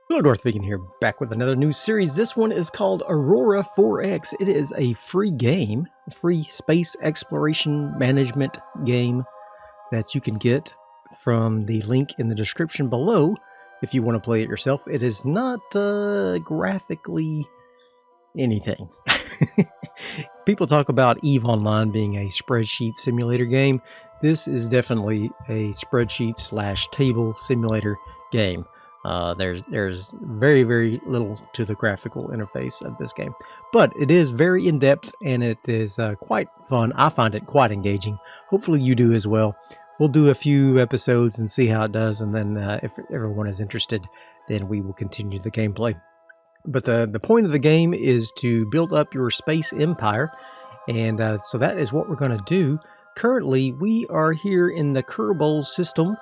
Hello, Darthvegan here, back with another new series. This one is called Aurora 4X. It is a free game, a free space exploration management game that you can get from the link in the description below if you want to play it yourself. It is not graphically anything. People talk about EVE Online being a spreadsheet simulator game. This is definitely a spreadsheet / table simulator game. There's very, very little to the graphical interface of this game, but it is very in-depth and it is quite fun. I find it quite engaging. Hopefully you do as well. We'll do a few episodes and see how it does, and then if everyone is interested, then we will continue the gameplay. But the point of the game is to build up your space empire, and so that is what we're going to do. Currently, we are here in the Kerbal system.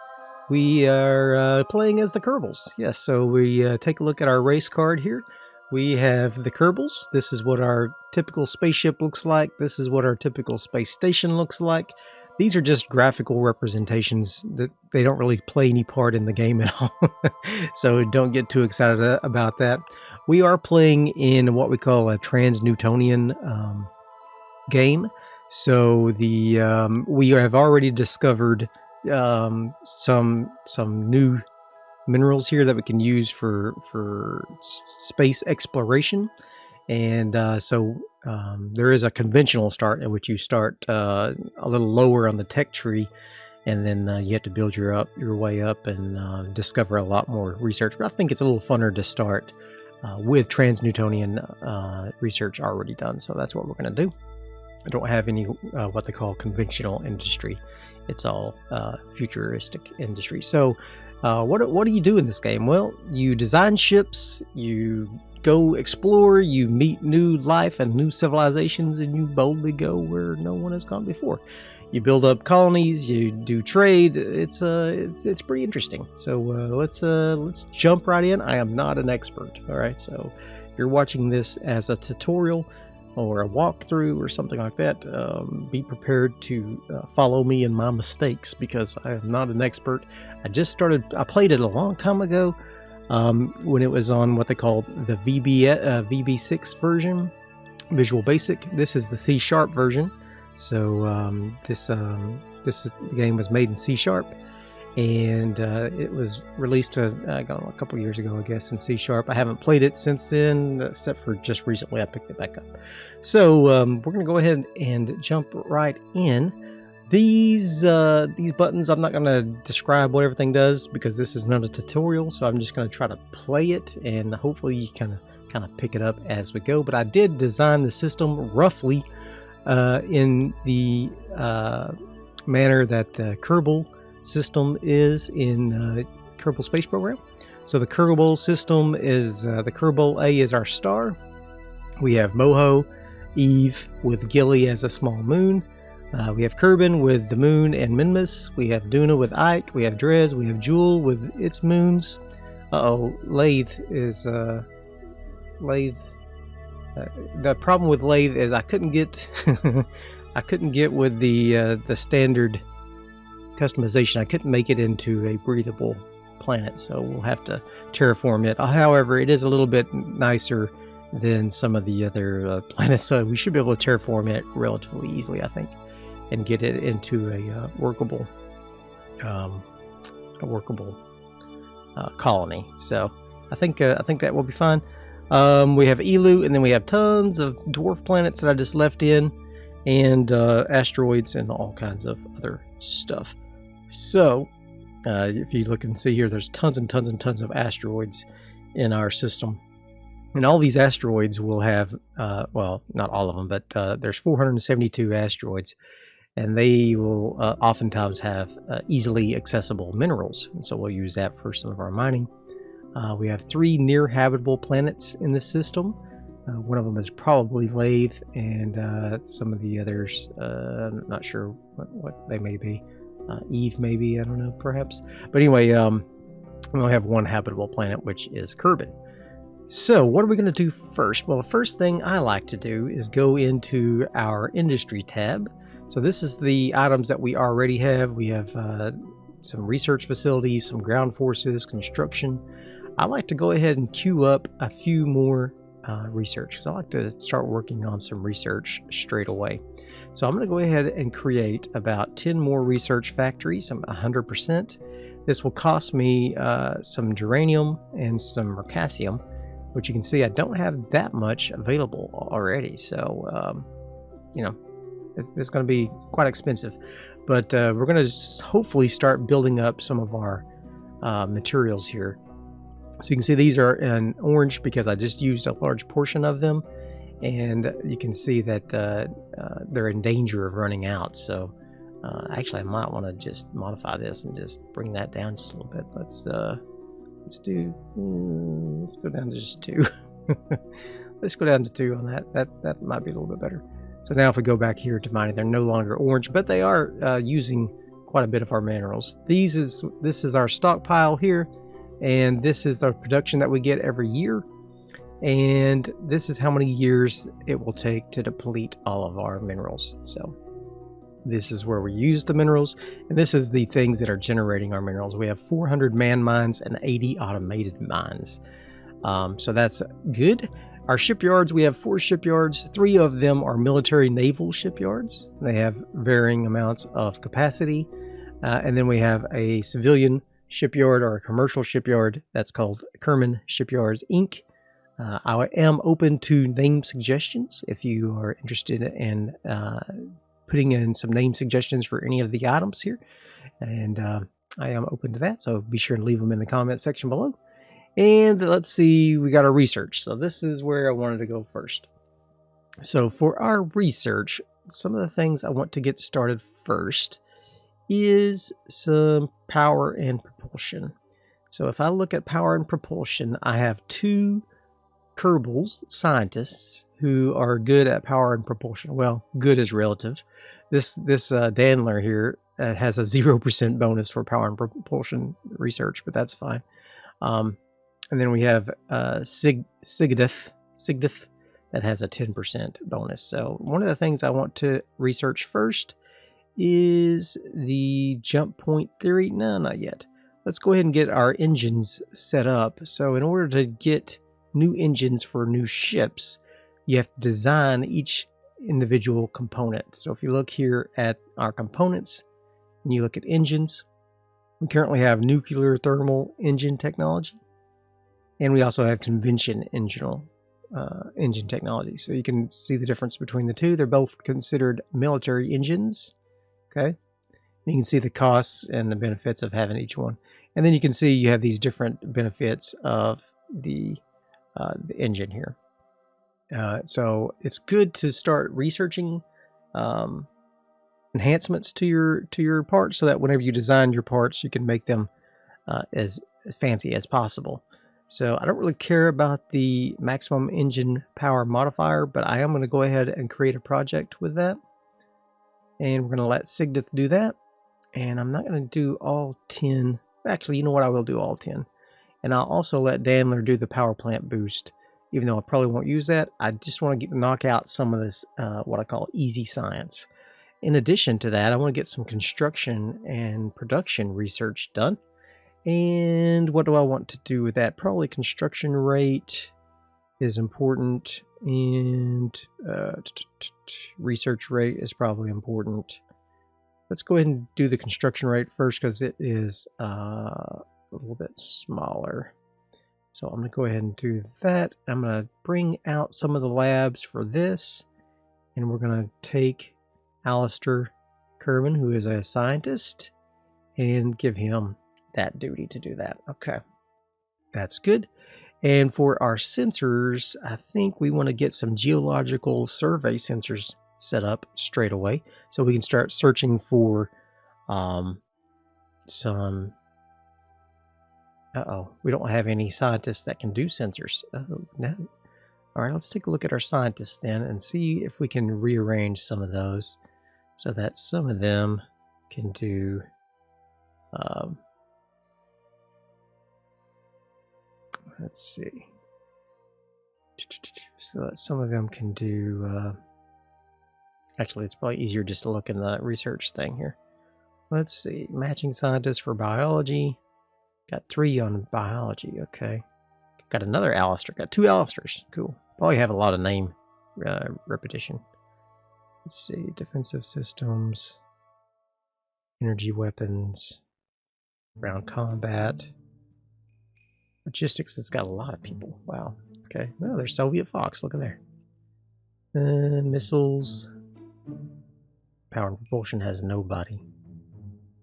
We are playing as the Kerbals. Yes, so we take a look at our race card here. We have the Kerbals. This is what our typical spaceship looks like. This is what our typical space station looks like. These are just graphical representations that they don't really play any part in the game at all. So don't get too excited about that. We are playing in what we call a trans-Newtonian game. So we have already discovered some new minerals here that we can use for space exploration, and so there is a conventional start in which you start a little lower on the tech tree, and then you have to build your way up and discover a lot more research. But I think it's a little funner to start with trans-Newtonian research already done, so that's what we're going to do. I don't have any what they call conventional industry. It's all futuristic industry. So what do you do in this game? Well, you design ships, you go explore, you meet new life and new civilizations, and you boldly go where no one has gone before. You build up colonies, you do trade. It's pretty interesting. So let's jump right in. I am not an expert, all right? So if you're watching this as a tutorial or a walkthrough or something like that, be prepared to follow me in my mistakes, because I am not an expert. I played it a long time ago when it was on what they called the VB6 version, Visual Basic. This is the C# version. So the game was made in C#, and it was released a couple years ago, I guess, in C#. I haven't played it since then, except for just recently I picked it back up. So we're going to go ahead and jump right in. These buttons, I'm not going to describe what everything does because this is not a tutorial, so I'm just going to try to play it, and hopefully you kind of pick it up as we go. But I did design the system roughly in the manner that the Kerbal system is in Kerbal Space Program. So the Kerbal system is the Kerbal A is our star. We have Moho, Eve with Gilly as a small moon. We have Kerbin with the moon and Minmus. We have Duna with Ike. We have Drez. We have Jewel with its moons. Lathe is Lathe. The problem with Lathe is I couldn't get with the standard customization. I couldn't make it into a breathable planet, so we'll have to terraform it. However, it is a little bit nicer than some of the other planets, so we should be able to terraform it relatively easily, I think, and get it into a workable colony. So I think that will be fine. We have Elu, and then we have tons of dwarf planets that I just left in, and asteroids and all kinds of other stuff. So if you look and see here, there's tons and tons and tons of asteroids in our system, and all these asteroids will have well, not all of them, but there's 472 asteroids, and they will oftentimes have easily accessible minerals, and so we'll use that for some of our mining. We have 3 near habitable planets in this system. One of them is probably Lathe, and some of the others, I'm not sure what they may be. Eve, maybe, I don't know, perhaps. But anyway, we only have 1 habitable planet, which is Kerbin. So what are we going to do first? Well, the first thing I like to do is go into our industry tab. So this is the items that we already have. We have some research facilities, some ground forces, construction. I like to go ahead and queue up a few more research, because I like to start working on some research straight away. So I'm going to go ahead and create about 10 more research factories. I'm 100%. This will cost me some geranium and some mercasium, which you can see I don't have that much available already. So, you know, it's going to be quite expensive. But we're going to hopefully start building up some of our materials here. So you can see these are in orange because I just used a large portion of them, and you can see that they're in danger of running out. So actually I might want to just modify this and just bring that down just a little bit. Let's go down to just 2. Let's go down to 2 on that might be a little bit better. So now if we go back here to mining, they're no longer orange, but they are using quite a bit of our minerals. This is our stockpile here, and this is the production that we get every year, and this is how many years it will take to deplete all of our minerals. So this is where we use the minerals, and this is the things that are generating our minerals. We have 400 man mines and 80 automated mines. So that's good. Our shipyards, we have 4 shipyards. 3 of them are military naval shipyards. They have varying amounts of capacity. And then we have a civilian shipyard, or a commercial shipyard, that's called Kerman Shipyards Inc. I am open to name suggestions if you are interested in putting in some name suggestions for any of the items here. And I am open to that, so be sure to leave them in the comment section below. And let's see, we got our research. So this is where I wanted to go first. So for our research, some of the things I want to get started first is some power and propulsion. So if I look at power and propulsion, I have 2 Kerbals scientists who are good at power and propulsion. Well, good is relative. This Dandler here has a 0% bonus for power and propulsion research, but that's fine. And then we have Sigdith that has a 10% bonus. So one of the things I want to research first is the jump point theory. No, not yet. Let's go ahead and get our engines set up. So in order to get new engines for new ships, you have to design each individual component. So if you look here at our components and you look at engines, we currently have nuclear thermal engine technology, and we also have convention engine technology. So you can see the difference between the two. They're both considered military engines. Okay, you can see the costs and the benefits of having each one, and then you can see you have these different benefits of the engine here. So it's good to start researching enhancements to your parts, so that whenever you design your parts, you can make them as fancy as possible. So I don't really care about the maximum engine power modifier, but I am going to go ahead and create a project with that. And we're going to let Sigdith do that. And I'm not going to do all 10. Actually, you know what? I will do all 10. And I'll also let Dandler do the power plant boost, even though I probably won't use that. I just want to knock out some of this, what I call easy science. In addition to that, I want to get some construction and production research done. And what do I want to do with that? Probably construction rate is important, and research rate is probably important. Let's go ahead and do the construction rate first, because it is a little bit smaller. So I'm going to go ahead and do that. I'm going to bring out some of the labs for this, and we're going to take Alistair Kerman, who is a scientist, and give him that duty to do that. Okay, that's good. And for our sensors, I think we want to get some geological survey sensors set up straight away, so we can start searching for some... we don't have any scientists that can do sensors. Oh, no. All right, let's take a look at our scientists then and see if we can rearrange some of those so that some of them can do... let's see. So that some of them can do... actually, it's probably easier just to look in the research thing here. Let's see. Matching scientists for biology. Got 3 on biology. Okay. got another Alistair. Got 2 Alistairs. Cool. Probably have a lot of name repetition. Let's see. Defensive systems. Energy weapons. Ground combat. Logistics has got a lot of people. Wow. Okay. Oh, there's Soviet Fox. Look at there. Missiles. Power and propulsion has nobody.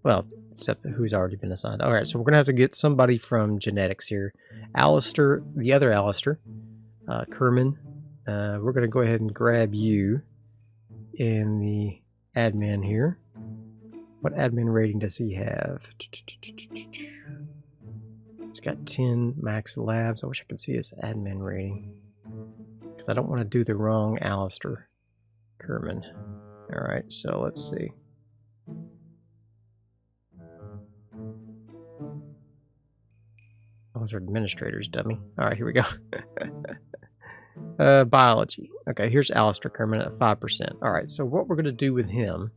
Well, except who's already been assigned. Alright, so we're going to have to get somebody from genetics here. Alistair, the other Alistair. Kerman. We're going to go ahead and grab you in the admin here. What admin rating does he have? It's got 10 max labs. I wish I could see his admin rating. Because I don't want to do the wrong Alistair. Kerman. Alright, so let's see. Those are administrators, dummy. Alright, here we go. Biology. Okay, here's Alistair Kerman at 5%. Alright, so what we're going to do with him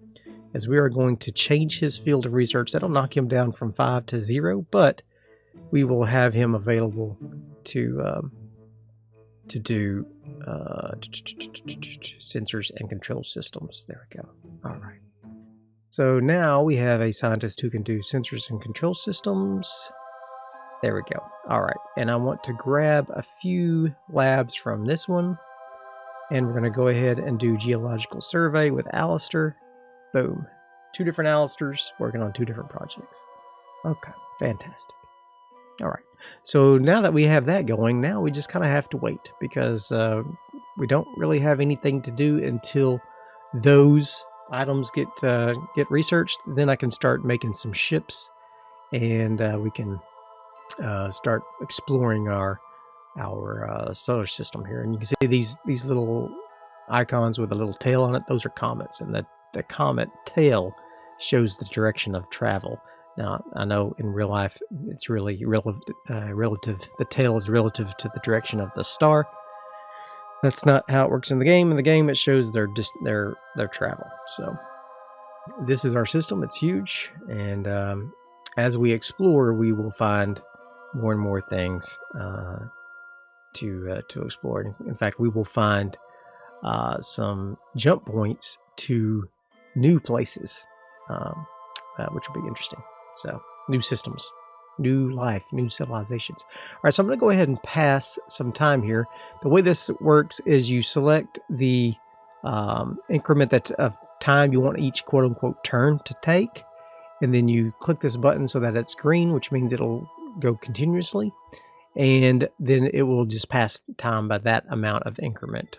is we are going to change his field of research. That'll knock him down from 5 to 0, but we will have him available to do sensors and control systems. There we go. All right. So now we have a scientist who can do sensors and control systems. There we go. All right. And I want to grab a few labs from this one. And we're going to go ahead and do geological survey with Alistair. Boom. 2 different Alistairs working on 2 different projects. Okay. Fantastic. All right. So now that we have that going, now we just kind of have to wait because we don't really have anything to do until those items get researched. Then I can start making some ships, and we can start exploring our solar system here. And you can see these little icons with a little tail on it. Those are comets, and the comet tail shows the direction of travel. Now, I know in real life it's really relative. The tail is relative to the direction of the star. That's not how it works in the game. In the game, it shows their travel. So this is our system. It's huge, and as we explore, we will find more and more things to explore. In fact, we will find some jump points to new places, which will be interesting. So, new systems, new life, new civilizations. All right, so I'm going to go ahead and pass some time here. The way this works is you select the increment of time you want each quote-unquote turn to take, and then you click this button so that it's green, which means it'll go continuously, and then it will just pass time by that amount of increment.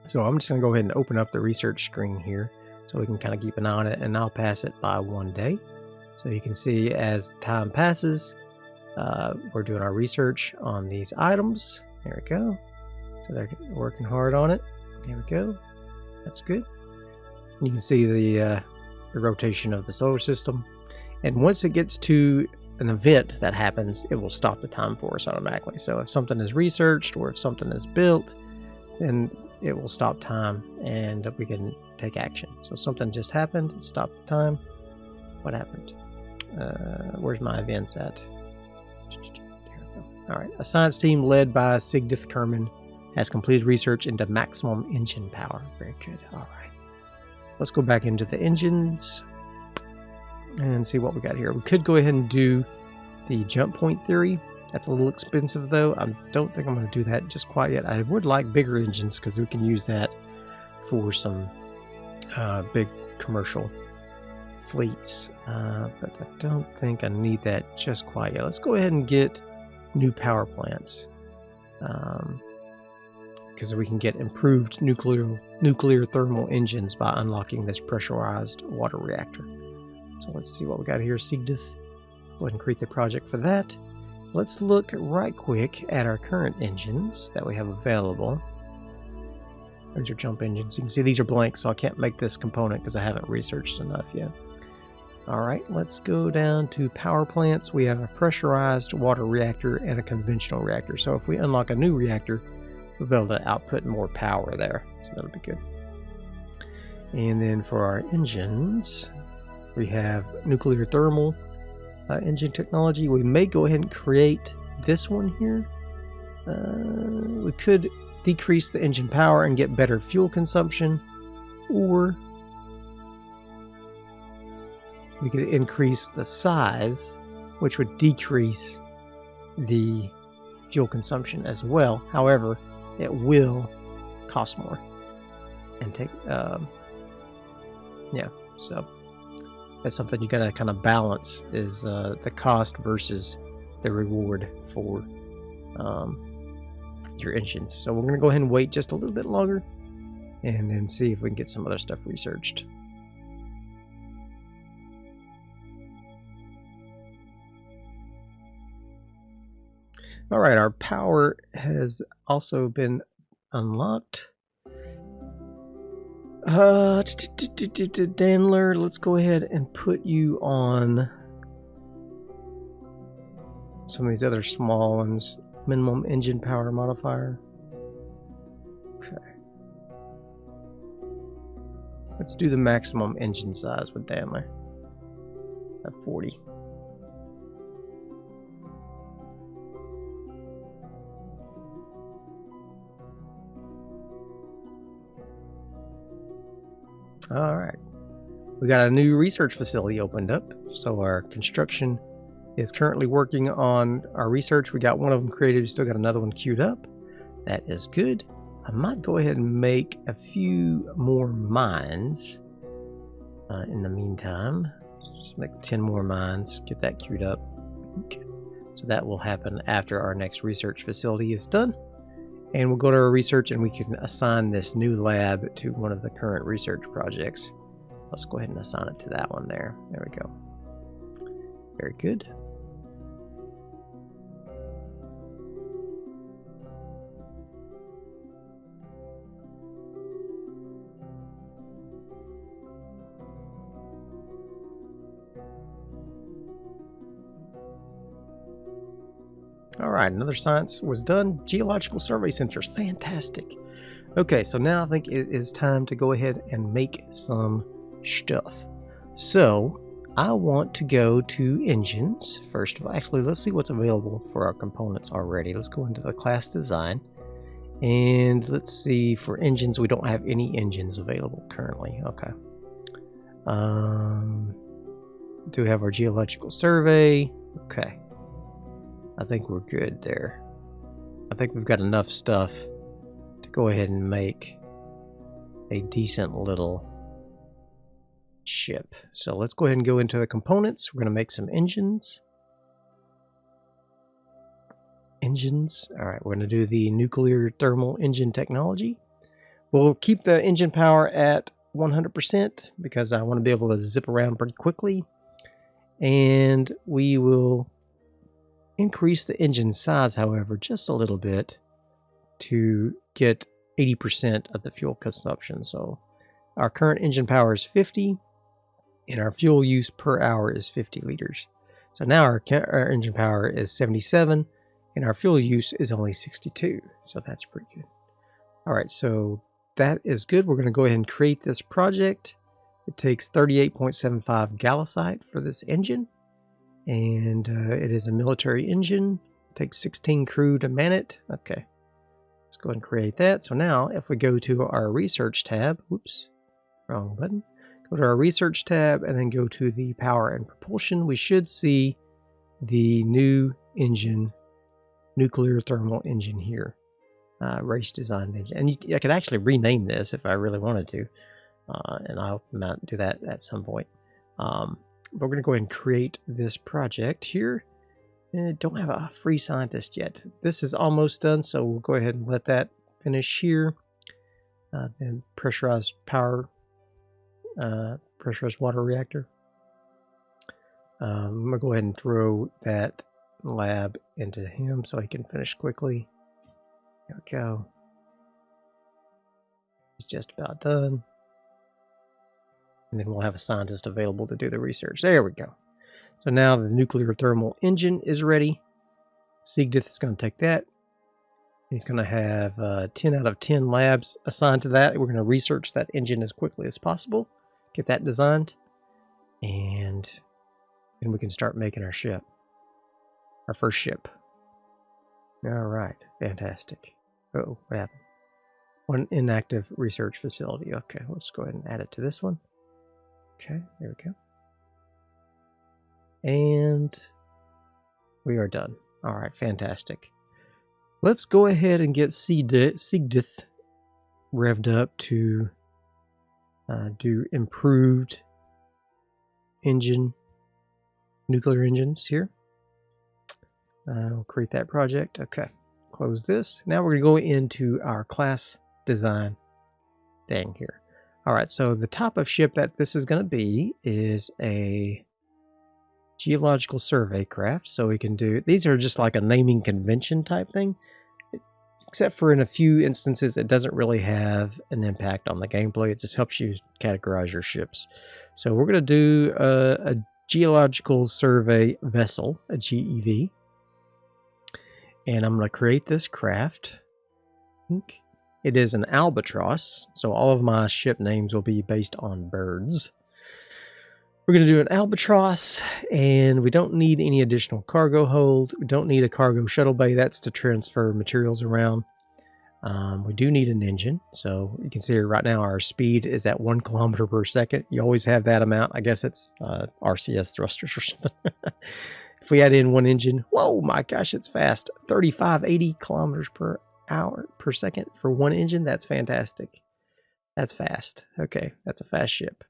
So I'm just going to go ahead and open up the research screen here so we can kind of keep an eye on it, and I'll pass it by 1 day. So you can see as time passes, we're doing our research on these items. There we go. So they're working hard on it. There we go. That's good. And you can see the rotation of the solar system. And once it gets to an event that happens, it will stop the time for us automatically. So if something is researched or if something is built, then it will stop time and we can take action. So something just happened, it stopped the time. What happened? Where's my events at? There we go. All right, a science team led by Sigdith Kerman has completed research into maximum engine power. Very good. All right, let's go back into the engines and see what we got here. We could go ahead and do the jump point theory. That's a little expensive though. I don't think I'm going to do that just quite yet. I would like bigger engines because we can use that for some big commercial fleets, but I don't think I need that just quite yet. Let's go ahead and get new power plants because we can get improved nuclear thermal engines by unlocking this pressurized water reactor. So let's see what we got here. Sigdith, go ahead and create the project for that. Let's look right quick at our current engines that we have available. These are jump engines. You can see these are blank, so I can't make this component because I haven't researched enough yet. Alright, let's go down to power plants. We have a pressurized water reactor and a conventional reactor. So if we unlock a new reactor, we'll be able to output more power there. So that'll be good. And then for our engines, we have nuclear thermal engine technology. We may go ahead and create this one here. We could decrease the engine power and get better fuel consumption, or we could increase the size, which would decrease the fuel consumption as well. However, it will cost more and take yeah, so that's something you gotta kind of balance, is the cost versus the reward for your engines. So we're gonna go ahead and wait just a little bit longer and then see if we can get some other stuff researched. All right, our power has also been unlocked. Dandler, let's go ahead and put you on some of these other small ones. Minimum engine power modifier. Okay. Let's do the maximum engine size with Dandler at 40. All right, we got a new research facility opened up, so our construction is currently working on our research. We got one of them created, we still got another one queued up. That is good. I might go ahead and make a few more mines in the meantime. Let's just make 10 more mines, get that queued up. Okay. So that will happen after our next research facility is done. And we'll go to our research and we can assign this new lab to one of the current research projects. Let's go ahead and assign it to that one there. There we go. Very good. All right, another science was done. Geological survey centers, fantastic. Okay, so now I think it is time to go ahead and make some stuff. So I want to go to engines first of all. Actually, let's see what's available for our components already. Let's go into the class design, and let's see, for engines we don't have any engines available currently. Okay. Do we have our geological survey? Okay. I think we're good there. I think we've got enough stuff to go ahead and make a decent little ship. So let's go ahead and go into the components. We're going to make some engines. All right, we're going to do the nuclear thermal engine technology. We'll keep the engine power at 100% because I want to be able to zip around pretty quickly. And we will increase the engine size, however, just a little bit to get 80% of the fuel consumption. So our current engine power is 50 and our fuel use per hour is 50 liters. So now our engine power is 77 and our fuel use is only 62. So that's pretty good. All right, so that is good. We're going to go ahead and create this project. It takes 38.75 gallicite for this engine. And it is a military engine. It takes 16 crew to man it. Okay, let's go ahead and create that. So now if we go to our research tab, whoops, wrong button. Go to our research tab and then go to the power and propulsion. We should see the new engine, nuclear thermal engine here, race design engine. And I could actually rename this if I really wanted to, and I'll do that at some point. But we're going to go ahead and create this project here. And don't have a free scientist yet. This is almost done, so we'll go ahead and let that finish here. Then pressurized power, pressurized water reactor. I'm going to go ahead and throw that lab into him so he can finish quickly. There we go. He's just about done. And then we'll have a scientist available to do the research. There we go. So now the nuclear thermal engine is ready. Siegdith is going to take that. He's going to have 10 out of 10 labs assigned to that. We're going to research that engine as quickly as possible, get that designed, and then we can start making our ship, our first ship. All right, fantastic. Oh, what happened? One inactive research facility. Okay, let's go ahead and add it to this one. Okay, there we go. And we are done. All right, fantastic. Let's go ahead and get Sigdith revved up to do improved nuclear engines here. We'll create that project. Okay, close this. Now we're going to go into our class design thing here. All right, so the type of ship that this is going to be is a geological survey craft. So we can do, these are just like a naming convention type thing, except for in a few instances it doesn't really have an impact on the gameplay. It just helps you categorize your ships. So we're going to do a geological survey vessel, a GEV. And I'm going to create this craft. It is an albatross, so all of my ship names will be based on birds. We're going to do an albatross, and we don't need any additional cargo hold. We don't need a cargo shuttle bay. That's to transfer materials around. We do need an engine, so you can see here right now our speed is at 1 kilometer per second. You always have that amount. I guess it's RCS thrusters or something. If we add in one engine, whoa, my gosh, it's fast. 80 kilometers per second for one engine. That's fantastic. That's fast. Okay, that's a fast ship.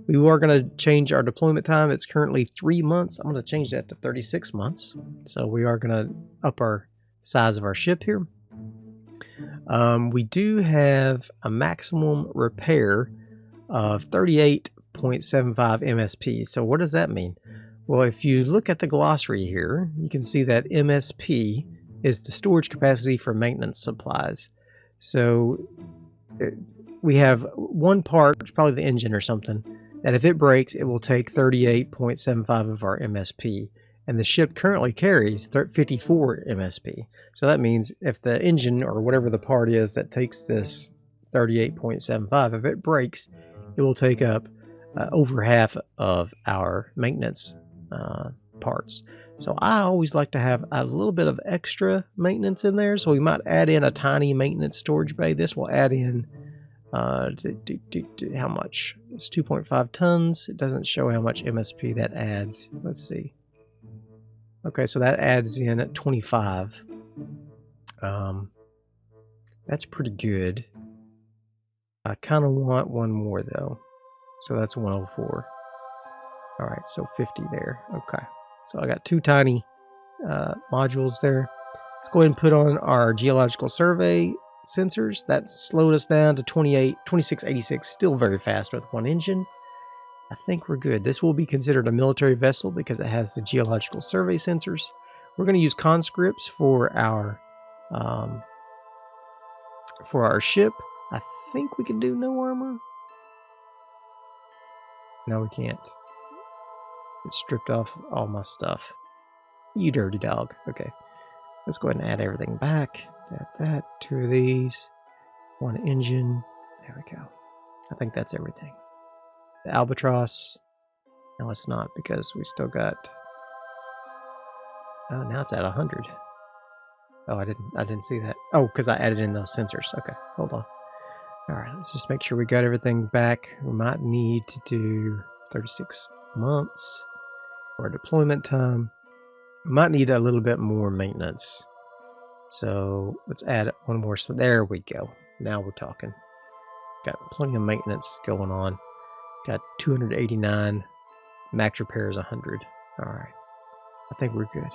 We are going to change our deployment time. It's currently 3 months. I'm going to change that to 36 months. So we are going to up our size of our ship here. We do have a maximum repair of 38.75 MSP. So what does that mean? Well, if you look at the glossary here, you can see that MSP is the storage capacity for maintenance supplies. So we have one part, probably the engine or something, that if it breaks, it will take 38.75 of our MSP. And the ship currently carries 54 MSP. So that means if the engine or whatever the part is that takes this 38.75, if it breaks, it will take up over half of our maintenance parts. So I always like to have a little bit of extra maintenance in there. So we might add in a tiny maintenance storage bay. This will add in how much? It's 2.5 tons. It doesn't show how much MSP that adds. Let's see. Okay, so that adds in at 25. That's pretty good. I kind of want one more though. So that's 104. All right, so 50 there. Okay, so I got two tiny modules there. Let's go ahead and put on our geological survey sensors. That slowed us down to 2686, still very fast with one engine. I think we're good. This will be considered a military vessel because it has the geological survey sensors. We're going to use conscripts for our ship. I think we can do no armor. No, we can't. It stripped off all my stuff. You dirty dog. Okay. Let's go ahead and add everything back. Add that. Two of these. One engine. There we go. I think that's everything. The albatross. No, it's not because we still got... Oh, now it's at 100. Oh, I didn't see that. Oh, because I added in those sensors. Okay, hold on. All right, let's just make sure we got everything back. We might need to do 36 months for deployment time. We might need a little bit more maintenance. So let's add one more. So there we go. Now we're talking. Got plenty of maintenance going on. Got 289. Max repair is 100. All right. I think we're good.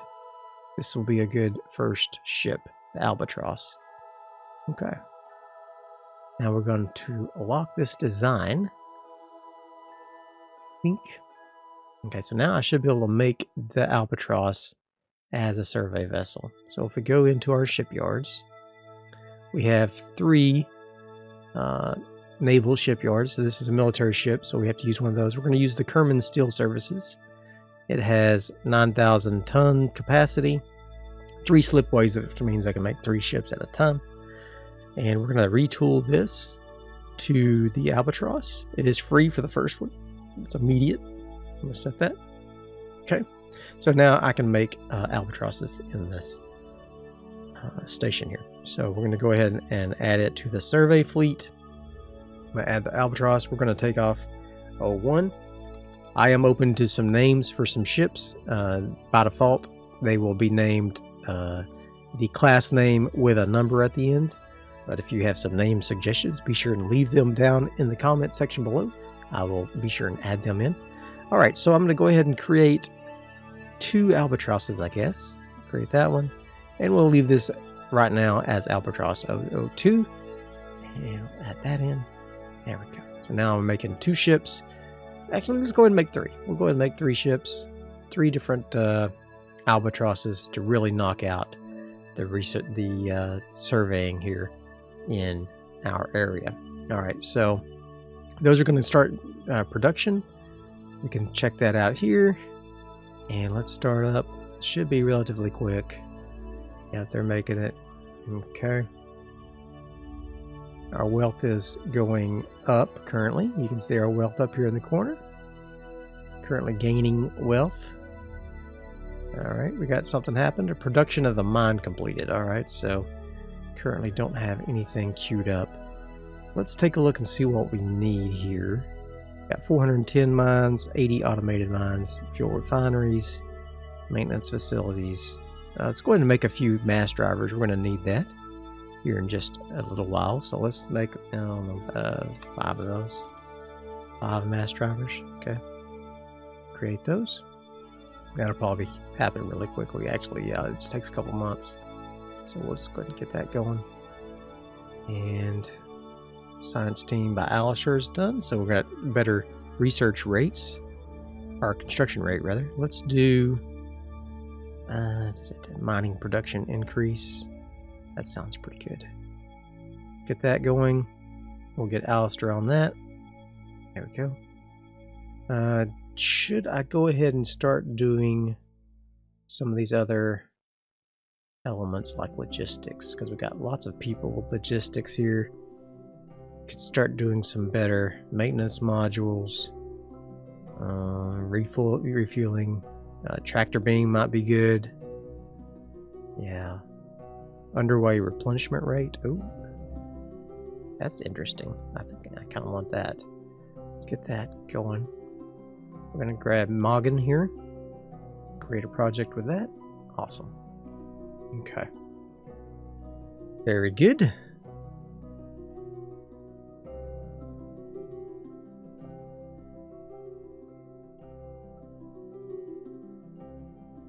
This will be a good first ship, the Albatross. Okay. Now we're going to lock this design. Okay, so now I should be able to make the Albatross as a survey vessel. So if we go into our shipyards, we have 3 naval shipyards. So this is a military ship, so we have to use one of those. We're going to use the Kerman Steel Services. It has 9,000 ton capacity, 3 slipways, which means I can make 3 ships at a time. And we're going to retool this to the Albatross. It is free for the first one. It's immediate. I'm going to set that. Okay. So now I can make albatrosses in this station here. So we're going to go ahead and add it to the survey fleet. I'm going to add the Albatross. We're going to take off 01. I am open to some names for some ships. By default, they will be named the class name with a number at the end. But if you have some name suggestions, be sure and leave them down in the comment section below. I will be sure and add them in. All right, so I'm going to go ahead and create 2 Albatrosses, I guess. Create that one. And we'll leave this right now as Albatross 002. And we'll add that in. There we go. So now I'm making 2 ships. Actually, let's go ahead and make 3. We'll go ahead and make 3 ships. 3 different Albatrosses to really knock out the surveying here in our area. All right, so those are going to start production. We can check that out here, and let's start up. Should be relatively quick. Yeah, they're making it. Okay, our wealth is going up currently. You can see our wealth up here in the corner. Currently gaining wealth. Alright, we got something happened. A production of the mine completed. Alright, so currently don't have anything queued up. Let's take a look and see what we need here. Got 410 mines, 80 automated mines, fuel refineries, maintenance facilities. Let's go ahead and make a few mass drivers. We're going to need that here in just a little while. So let's make, I don't know, 5 of those. 5 mass drivers. Okay. Create those. That'll probably happen really quickly. Actually, yeah, it just takes a couple months. So we'll just go ahead and get that going. And science team by Alistair is done. So we've got better research rates, or construction rate rather. Let's do mining production increase. That sounds pretty good. Get that going. We'll get Alistair on that. There we go. Should I go ahead and start doing some of these other elements like logistics? Because we've got lots of people with logistics here. Could start doing some better maintenance modules. Refueling. Tractor beam might be good. Yeah. Underway replenishment rate. Ooh. That's interesting. I think I kind of want that. Let's get that going. We're going to grab Moggen here. Create a project with that. Awesome. Okay. Very good.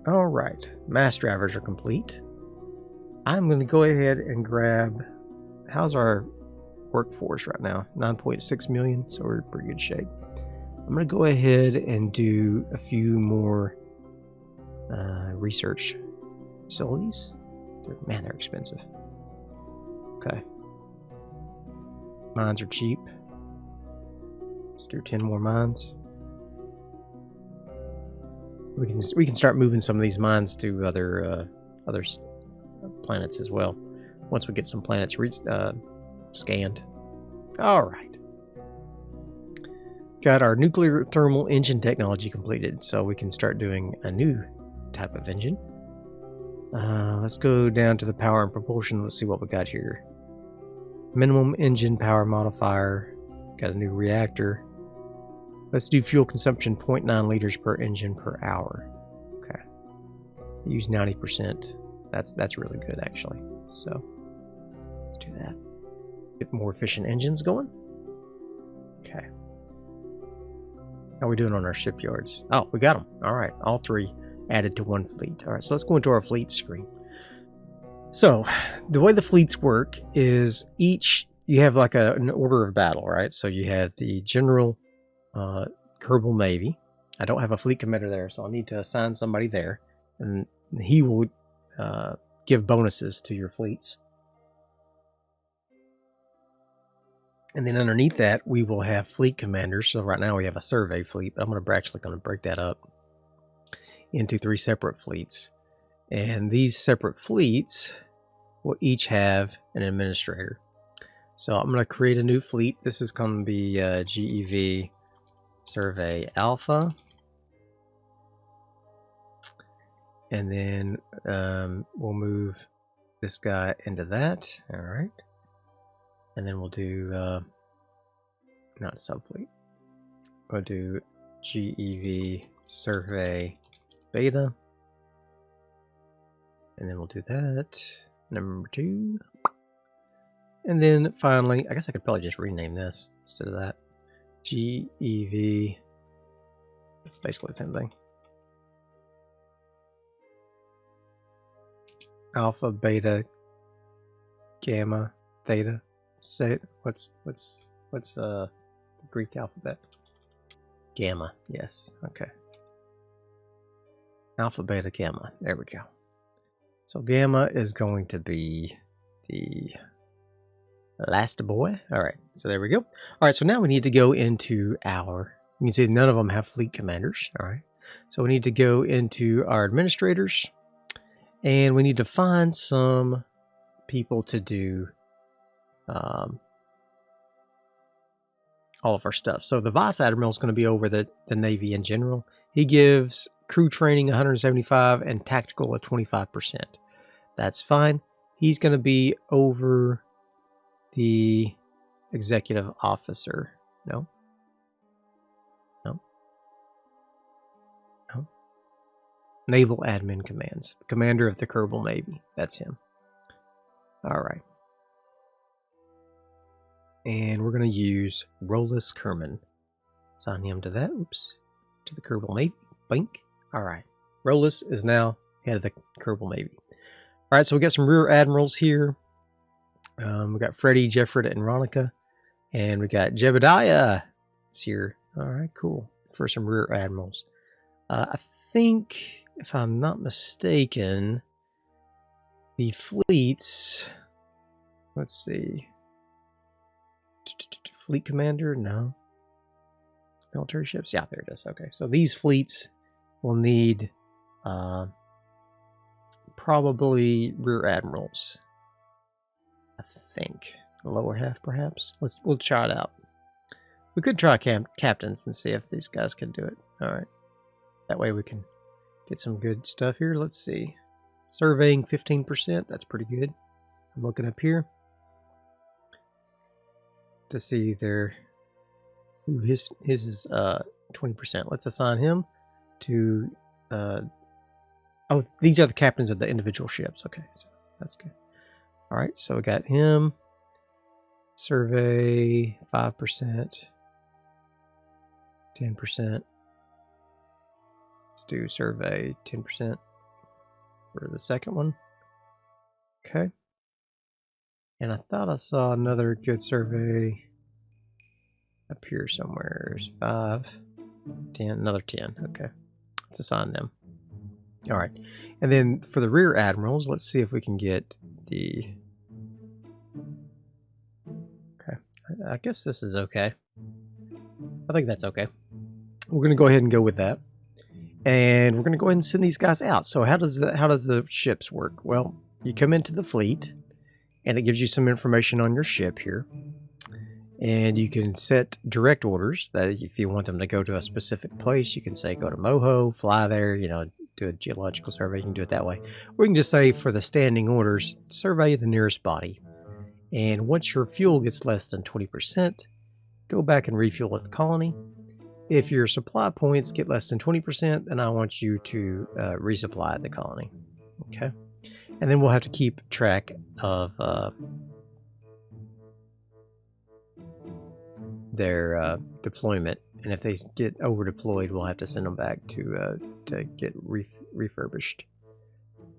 All right. Mass drivers are complete. I'm going to go ahead and grab... How's our workforce right now? 9.6 million, so we're in pretty good shape. I'm going to go ahead and do a few more research facilities. Man, they're expensive. Okay. Mines are cheap. Let's do 10 more mines. We can start moving some of these mines to other planets as well. Once we get some planets scanned. All right. Got our nuclear thermal engine technology completed, so we can start doing a new type of engine. Let's go down to the power and propulsion. Let's see what we got here. Minimum engine power modifier. Got a new reactor. Let's do fuel consumption 0.9 liters per engine per hour. Okay. Use 90%. That's really good actually. So let's do that. Get more efficient engines going. Okay. How are we doing on our shipyards? Oh, we got them. All right, all 3 added to 1 fleet. All right, so let's go into our fleet screen. So the way the fleets work is you have like an order of battle, right? So you have the general Kerbal Navy. I don't have a fleet commander there, so I'll need to assign somebody there, and he will give bonuses to your fleets. And then underneath that, we will have fleet commanders. So right now we have a survey fleet, but I'm actually going to break that up into 3 separate fleets. And these separate fleets will each have an administrator. So I'm going to create a new fleet. This is going to be GEV Survey Alpha. And then we'll move this guy into that. All right. And then we'll do, not subfleet. We'll do GEV survey beta. And then we'll do that. Number 2. And then finally, I guess I could probably just rename this instead of that. GEV. It's basically the same thing. Alpha, beta, gamma, theta. Say what's the Greek alphabet? Gamma. Yes. Okay. Alpha, beta, gamma. There we go. So gamma is going to be the last boy. All right. So there we go. All right. So now we need to go into our. You can see none of them have fleet commanders. All right. So we need to go into our administrators, and we need to find some people to do all of our stuff. So the vice admiral is going to be over the Navy in general. He gives crew training 175 and tactical at 25%. That's fine. He's going to be over the executive officer. No. Naval admin commands. The commander of the Kerbal Navy. That's him. All right. And we're going to use Rolus Kerman. Assign him to that. Oops. To the Kerbal Navy. Bink. All right. Rolus is now head of the Kerbal Navy. All right. So we got some rear admirals here. We got Freddie, Jeffred, and Ronica. And we got Jebediah. It's here. All right. Cool. For some rear admirals. I think, if I'm not mistaken, the fleets. Let's see. Fleet commander? No. Military ships? Yeah, there it is. Okay, so these fleets will need probably rear admirals. I think the lower half, perhaps. We'll try it out. We could try captains and see if these guys can do it. All right, that way we can get some good stuff here. Let's see. Surveying 15%. That's pretty good. I'm looking up here to see their his is 20%. Let's assign him to oh, these are the captains of the individual ships. Okay, so that's good. All right, so we got him. Survey 5%, 10%. Let's do survey 10% for the second one. Okay. And I thought I saw another good survey up here somewhere. 5, 10, another 10. Okay. Let's assign them. All right. And then for the rear admirals, let's see if we can get the... Okay. I guess this is okay. I think that's okay. We're going to go ahead and go with that. And we're going to go ahead and send these guys out. So how does the ships work? Well, you come into the fleet, and it gives you some information on your ship here. And you can set direct orders that if you want them to go to a specific place, you can say go to Moho, fly there, you know, do a geological survey. You can do it that way. Or you can just say for the standing orders, survey the nearest body. And once your fuel gets less than 20%, go back and refuel at the colony. If your supply points get less than 20%, then I want you to resupply at the colony. Okay. And then we'll have to keep track of their deployment, and if they get over deployed, we'll have to send them back to get refurbished.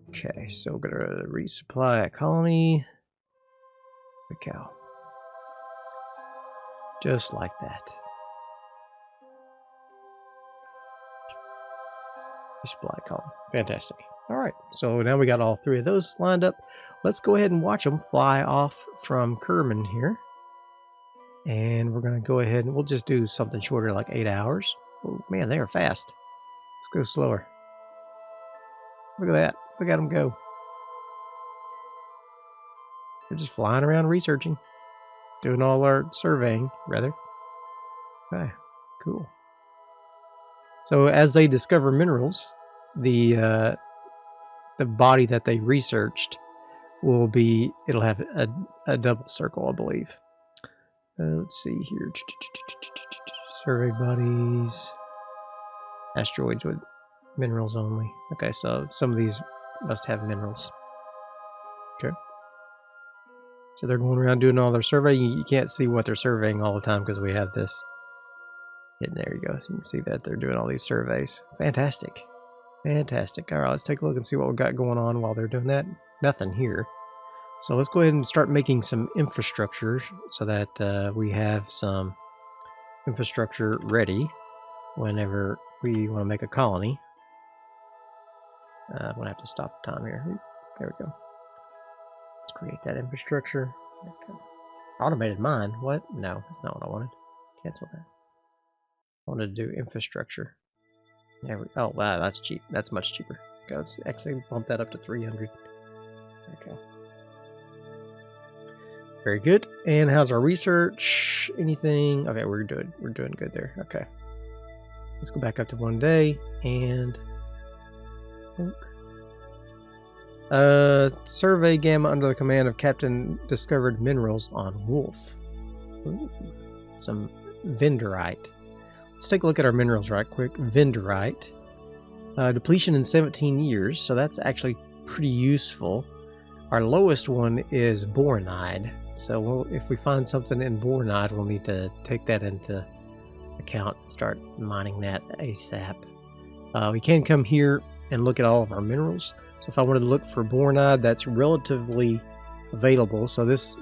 Okay, so we're gonna resupply at colony. The cow, just like that. Resupply colony, fantastic. All right, so now we got all 3 of those lined up. Let's go ahead and watch them fly off from Kerman here. And we're going to go ahead and we'll just do something shorter, like 8 hours. Oh, man, they are fast. Let's go slower. Look at that. Look at them go. They're just flying around researching. Doing all our surveying, rather. Okay, cool. So as they discover minerals, the body that they researched will be, it'll have a double circle, I believe. Let's see here. Survey bodies. Asteroids with minerals only. Okay, so some of these must have minerals. Okay. So they're going around doing all their surveying. You can't see what they're surveying all the time because we have this. And there you go. So you can see that they're doing all these surveys. Fantastic. Fantastic. All right, let's take a look and see what we've got going on while they're doing that. Nothing here. So let's go ahead and start making some infrastructure so that we have some infrastructure ready whenever we want to make a colony. I'm going to have to stop the time here. There we go. Let's create that infrastructure. Okay. Automated mine. What? No, that's not what I wanted. Cancel that. I wanted to do infrastructure. There we go. Oh, wow, that's cheap. That's much cheaper. Okay, let's actually bump that up to 300. Okay. Very good. And how's our research? Anything? Okay, we're doing good there. Okay. Let's go back up to 1 day and survey Gamma under the command of Captain discovered minerals on Wolf. Ooh, some Vendorite. Let's take a look at our minerals right quick. Vendorite. Depletion in 17 years, so that's actually pretty useful. Our lowest one is boronite. So if we find something in boronite, we'll need to take that into account and start mining that ASAP. We can come here and look at all of our minerals. So if I wanted to look for boronite, that's relatively available. So this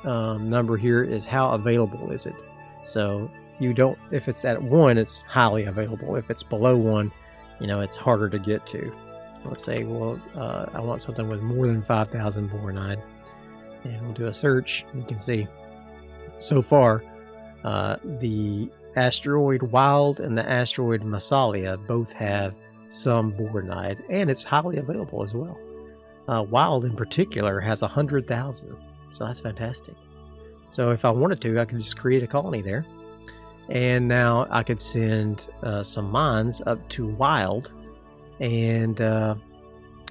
number here is how available is it. So you don't, if it's at 1, it's highly available. If it's below 1, you know, it's harder to get to. Let's say, well, I want something with more than 5,000 boronite. And we'll do a search. You can see so far the asteroid Wild and the asteroid Massalia both have some boronite, and it's highly available as well. Wild in particular has 100,000, so that's fantastic. So if I wanted to, I could just create a colony there, and now I could send some mines up to Wild and a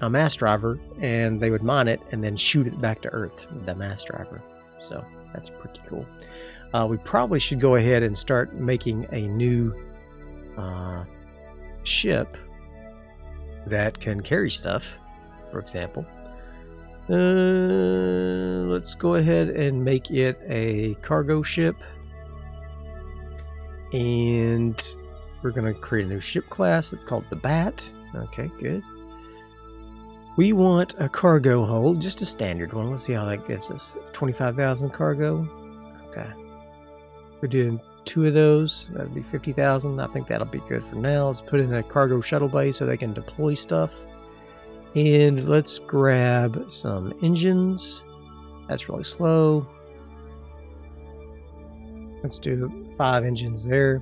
mass driver, and they would mine it and then shoot it back to Earth, the mass driver. So that's pretty cool. We probably should go ahead and start making a new ship that can carry stuff, for example. Let's go ahead and make it a cargo ship. And we're going to create a new ship class. It's called the Bat. Okay, good. We want a cargo hold, just a standard one. Let's see how that gets us. 25,000 cargo. Okay. We're doing 2 of those. That'd be 50,000. I think that'll be good for now. Let's put in a cargo shuttle bay so they can deploy stuff. And let's grab some engines. That's really slow. Let's do 5 engines there.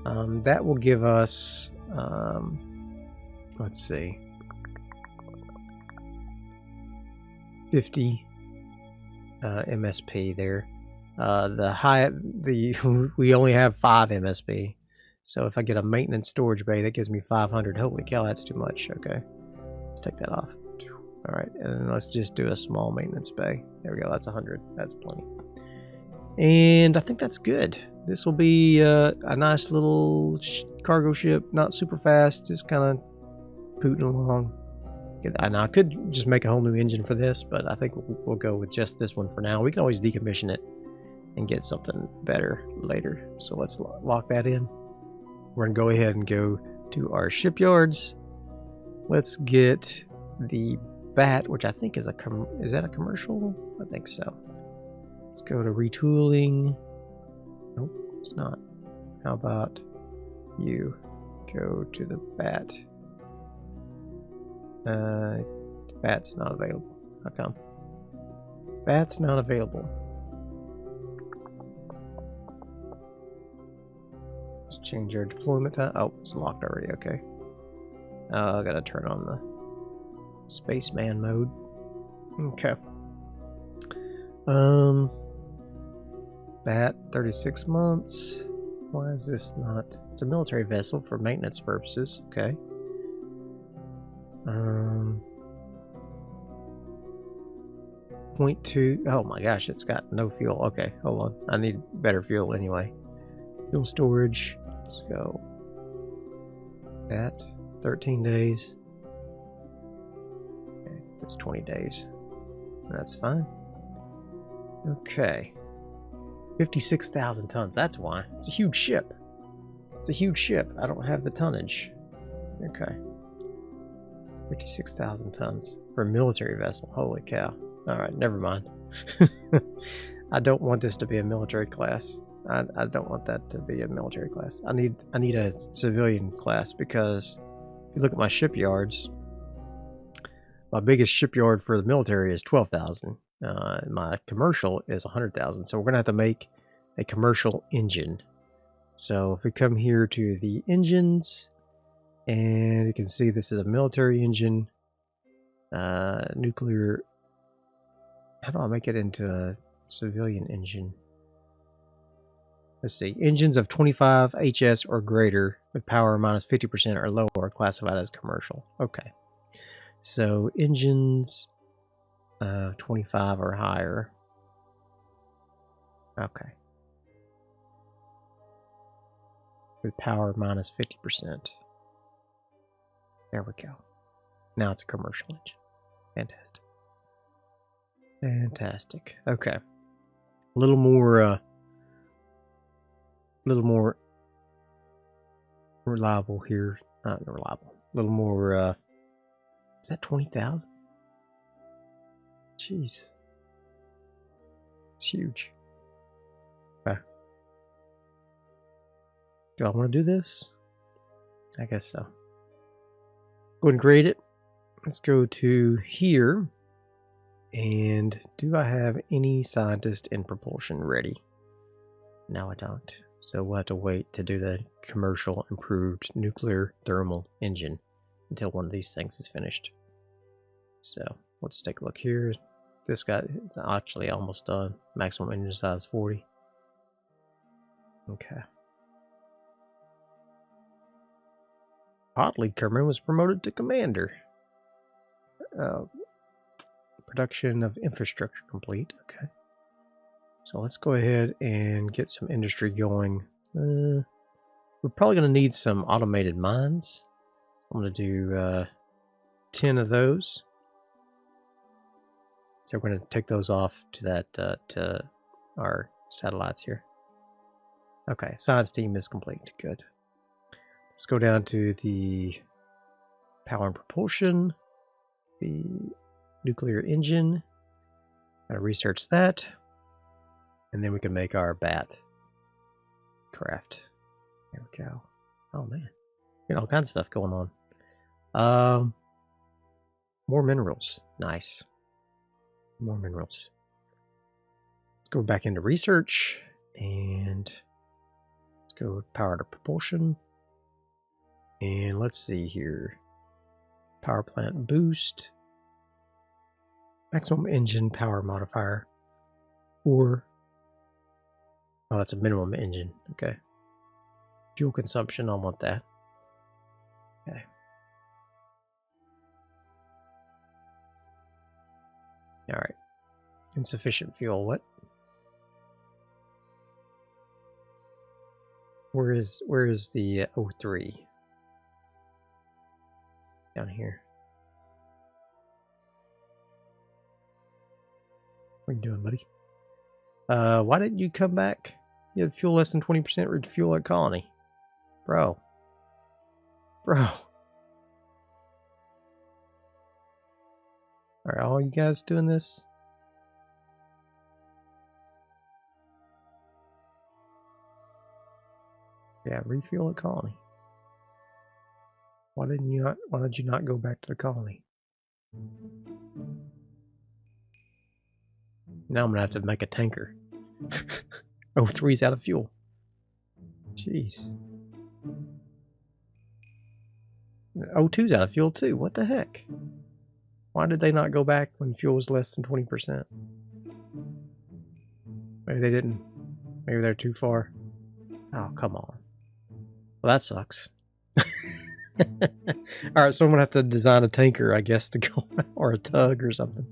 That will give us, let's see, 50 MSP there. We only have 5 MSP. So if I get a maintenance storage bay, that gives me 500. Holy cow, that's too much. Okay, let's take that off. All right, and then let's just do a small maintenance bay. There we go. That's 100. That's plenty. And I think that's good. This will be a nice little cargo ship. Not super fast, just kind of pooting along. And I could just make a whole new engine for this, but I think we'll go with just this one for now. We can always decommission it and get something better later. So let's lock that in. We're going to go ahead and go to our shipyards. Let's get the Bat, which I think is is that a commercial? I think so. Let's go to retooling. Nope, it's not. How about you go to the Bat? Bat's not available. How come? Bat's not available. Let's change our deployment time. Oh, it's locked already. Okay. I gotta turn on the spaceman mode. Okay. Bat, 36 months. Why is this not? It's a military vessel for maintenance purposes. Okay. 0.2. Oh my gosh, it's got no fuel. Okay, hold on. I need better fuel anyway. Fuel storage. Let's go. That 13 days. Okay, that's 20 days. That's fine. Okay. 56,000 tons. That's why. It's a huge ship. It's a huge ship. I don't have the tonnage. Okay. 56,000 tons for a military vessel. Holy cow. Alright, never mind. I don't want this to be a military class. I don't want that to be a military class. I need a civilian class, because if you look at my shipyards, my biggest shipyard for the military is 12,000. My commercial is 100,000. So we're gonna have to make a commercial engine. So if we come here to the engines, and you can see this is a military engine, nuclear. How do I make it into a civilian engine? Let's see. Engines of 25 HS or greater with power minus 50% or lower are classified as commercial. Okay. So engines 25 or higher. Okay. With power minus 50%. There we go. Now it's a commercial engine. Fantastic. Fantastic. Okay. A little more reliable here. Not reliable. A little more is that 20,000? Jeez. It's huge. Okay. Do I want to do this? I guess so. Go ahead and create it. Let's go to here. And do I have any scientist in propulsion ready? No, I don't. So we'll have to wait to do the commercial improved nuclear thermal engine until one of these things is finished. So let's take a look here. This guy is actually almost done. Maximum engine size 40. Okay. Oddly, Kerbal was promoted to commander. Production of infrastructure complete. Okay. So let's go ahead and get some industry going. We're probably going to need some automated mines. I'm going to do 10 of those. So we're going to take those off to that to our satellites here. Okay, science team is complete. Good. Let's go down to the power and propulsion, the nuclear engine. Gotta research that, and then we can make our bat craft. There we go. Oh man, got all kinds of stuff going on. More minerals. Nice. More minerals. Let's go back into research and let's go power to propulsion. And let's see here. Power plant boost. Maximum engine power modifier. Or, oh, that's a minimum engine. Okay. Fuel consumption, I want that. Okay. Alright. Insufficient fuel, what? Where is the O3? Down here. What are you doing, buddy? Why didn't you come back? You had fuel less than 20% refuel at colony. Bro. Are all you guys doing this? Yeah, refuel at colony. Why did you not go back to the colony? Now I'm gonna have to make a tanker. O3's out of fuel. Jeez. O2's out of fuel too. What the heck? Why did they not go back when fuel was less than 20%? Maybe they didn't. Maybe they're too far. Oh, come on. Well, that sucks. All right, so I'm gonna have to design a tanker, I guess, to go, or a tug or something,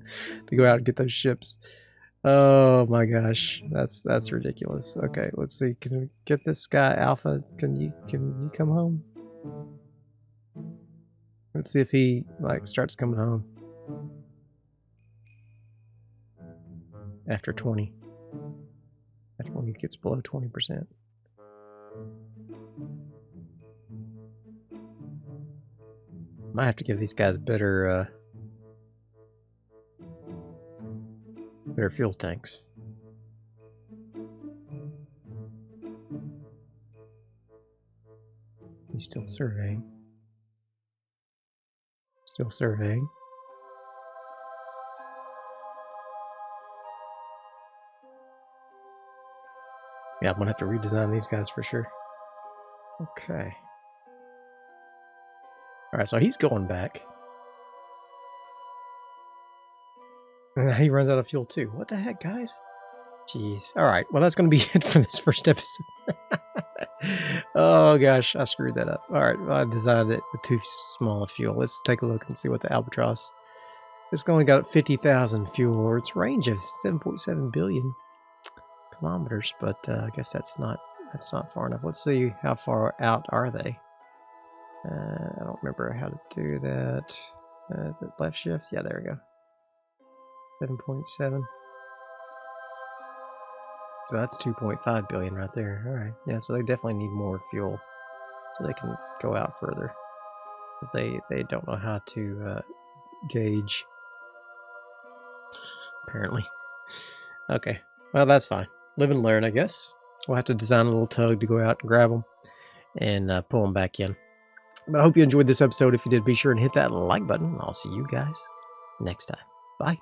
to go out and get those ships. Oh my gosh, that's ridiculous. Okay, let's see. Can we get this guy Alpha? Can you come home? Let's see if he like starts coming home after 20. After when he gets below 20%. Might have to give these guys better better fuel tanks. He's still surveying. Still surveying. Yeah, I'm gonna have to redesign these guys for sure. Okay. Alright, so he's going back. And he runs out of fuel too. What the heck, guys? Jeez. Alright, well that's gonna be it for this first episode. Oh gosh, I screwed that up. Alright, well, I designed it with too small a fuel. Let's take a look and see what the Albatross. It's only got 50,000 fuel, or its range of 7.7 billion kilometers, but I guess that's not far enough. Let's see how far out are they. I don't remember how to do that. Is it left shift? Yeah, there we go. 7.7. So that's 2.5 billion right there. All right. Yeah, so they definitely need more fuel so they can go out further, because they don't know how to gauge, apparently. Okay. Well, that's fine. Live and learn, I guess. We'll have to design a little tug to go out and grab them and pull them back in. But I hope you enjoyed this episode. If you did, be sure and hit that like button. I'll see you guys next time. Bye.